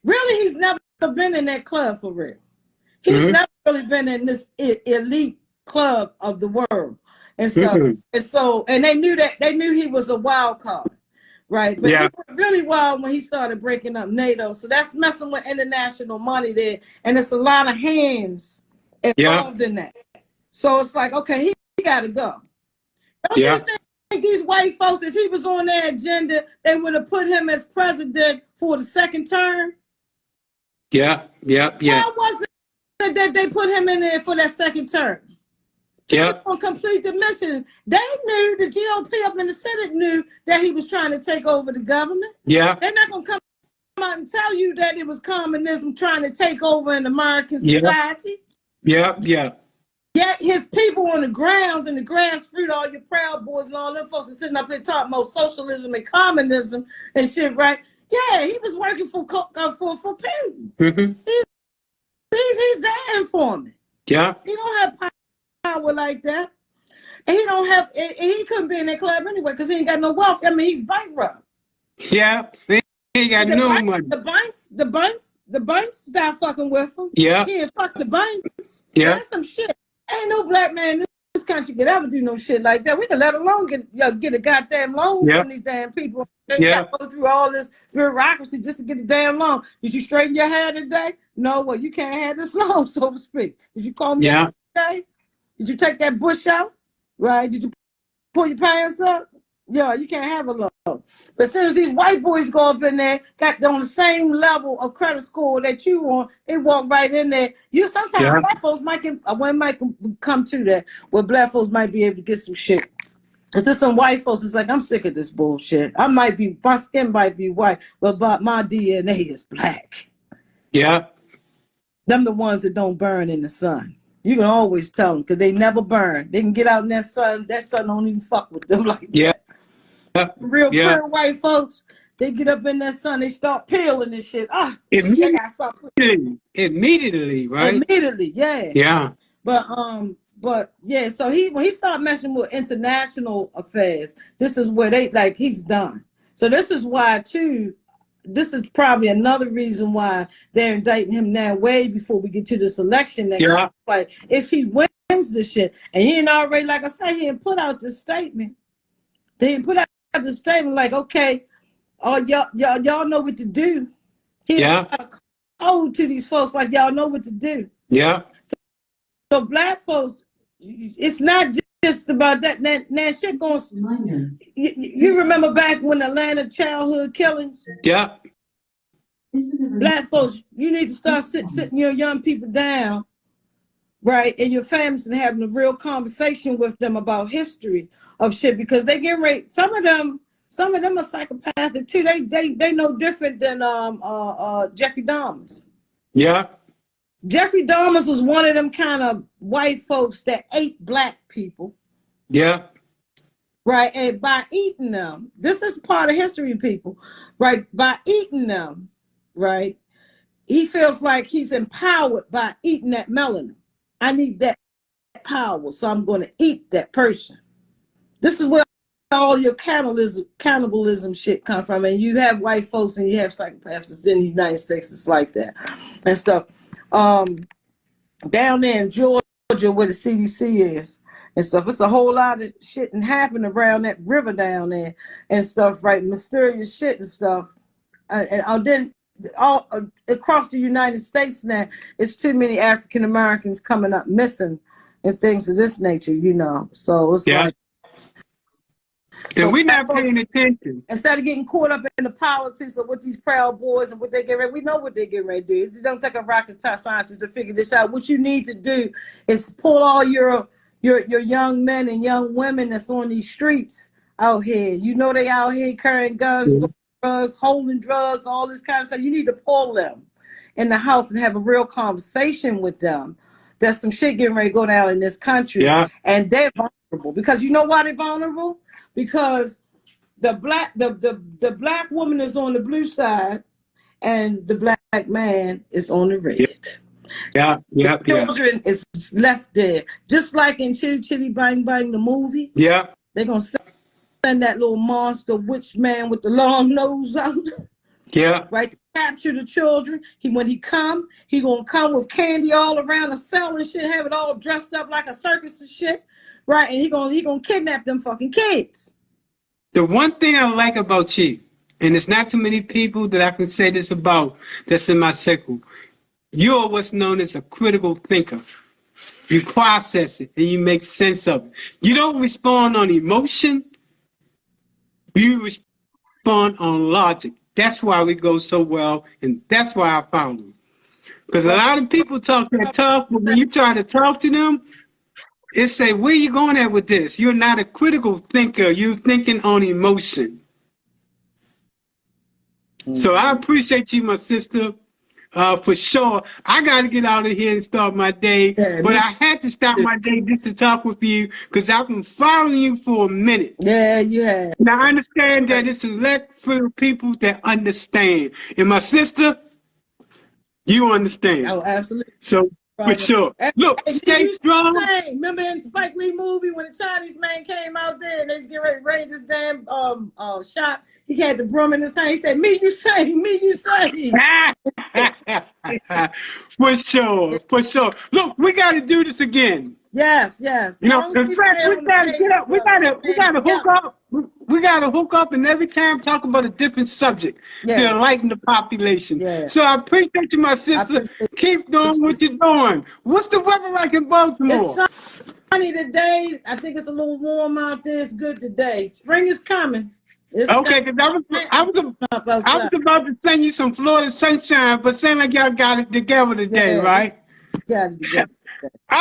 Really, he's never been in that club for real. He's never really been in this elite club of the world and stuff. And they knew he was a wild card, right? But he was really wild when he started breaking up NATO. So that's messing with international money there, and it's a lot of hands involved in that. So it's like, okay, he got to go. Don't you think these white folks, if he was on their agenda, they would have put him as president for the second term? Why was it that they put him in there for that second term? He was going to complete the mission. They knew, the GOP up in the Senate knew that he was trying to take over the government. They're not going to come out and tell you that it was communism trying to take over in American society. Yet his people on the grounds and the grassroots, all your Proud Boys and all them folks are sitting up here talking about socialism and communism and shit, right? Yeah, he was working for Putin. He's that informant. He don't have power like that. And he couldn't be in that club anyway because he ain't got no wealth. I mean, he's bankrupt. He ain't got no money. The banks start fucking with him. He ain't fuck the banks. That's some shit. Ain't no black man in this country could ever do no shit like that. We can let alone get a goddamn loan from these damn people. They got to go through all this bureaucracy just to get a damn loan. Did you straighten your hair today? No, well, you can't have this loan, so to speak. Did you call me today? Did you take that bush out? Right? Did you pull your pants up? Yeah, you can't have a loan. But as soon as these white boys go up in there, got on the same level of credit score that you on, they walk right in there. Sometimes black folks might come to that, where black folks might be able to get some shit. Because there's some white folks, it's like, I'm sick of this bullshit. My skin might be white, but my DNA is black. Them the ones that don't burn in the sun. You can always tell them, because they never burn. They can get out in that sun don't even fuck with them like that. Real pure white folks, they get up in that sun, they start peeling and shit. They got something. Immediately, right? Immediately, But yeah, so when he started messing with international affairs, this is where he's done. So this is why too, this is probably another reason why they're indicting him now, way before we get to this election next year. Like, if he wins this shit, and he ain't already, like I said, he didn't put out this statement. They didn't put out the statement like, okay, y'all know what to do. He didn't put a code to these folks like y'all know what to do. So black folks, it's not just about that shit going. You remember back when Atlanta childhood killings? Black folks, you need to start sitting your young people down, right, and your families, and having a real conversation with them about history of shit, because they get ready. Some of them are psychopathic too. They know different than Jeffrey Dahmer. Jeffrey Dahmer was one of them kind of white folks that ate black people. Right, and by eating them, this is part of history, people. Right, by eating them, right, he feels like he's empowered by eating that melanin. I need that power, so I'm going to eat that person. This is where all your cannibalism shit come from. And you have white folks and you have psychopaths in the United States. It's like that and stuff. Down there in Georgia where the CDC is and stuff. It's a whole lot of shit and happened around that river down there and stuff, right? Mysterious shit and stuff. And then all across the United States now, it's too many African Americans coming up missing and things of this nature, you know. So it's like, and we're not paying attention. Instead of getting caught up in the politics of what these Proud Boys and what they get ready, we know what they get ready to do. It don't take a rocket scientist to figure this out. What you need to do is pull all your young men and young women that's on these streets out here. You know they out here carrying guns, drugs, holding drugs, all this kind of stuff. You need to pull them in the house and have a real conversation with them. There's some shit getting ready to go down in this country, and they're vulnerable because you know why they're vulnerable? Because the black woman is on the blue side, and the black man is on the red. The children is left there, just like in Chitty Chitty Bang Bang the movie. They're gonna send that little monster witch man with the long nose out. Right, to capture the children. When he come, he gonna come with candy all around the cell and shit, have it all dressed up like a circus and shit. Right, and he gonna kidnap them fucking kids. The one thing I like about you, and it's not too many people that I can say this about that's in my circle, you are what's known as a critical thinker. You process it and you make sense of it. You don't respond on emotion. You respond on logic. That's why we go so well, and that's why I found them. Because a lot of people talk that tough, but when you try to talk to them, it say, where you going at with this? You're not a critical thinker. You're thinking on emotion. So I appreciate you, my sister, for sure. I got to get out of here and start my day. But I had to start my day just to talk with you because I've been following you for a minute. Yeah, you have. Now, I understand that it's select for people that understand. And my sister, you understand. Oh, absolutely. So, for sure. Look, stay strong. Remember in Spike Lee movie when the Chinese man came out there and they was getting ready to raid this damn shop? He had the broom in his hand. He said, "Me, you say, me, you say." For sure, for sure. Look, we got to do this again. Yes, yes. You know, in fact, we gotta get up. We gotta hook up. We gotta hook up, and every time talk about a different subject to enlighten the population. So I appreciate you, my sister. Keep doing what you're doing. What's the weather like in Baltimore? It's sunny today. I think it's a little warm out there. It's good today. Spring is coming. Okay, because I was about to send you some Florida sunshine, but saying like y'all got it together today, right? Got it together.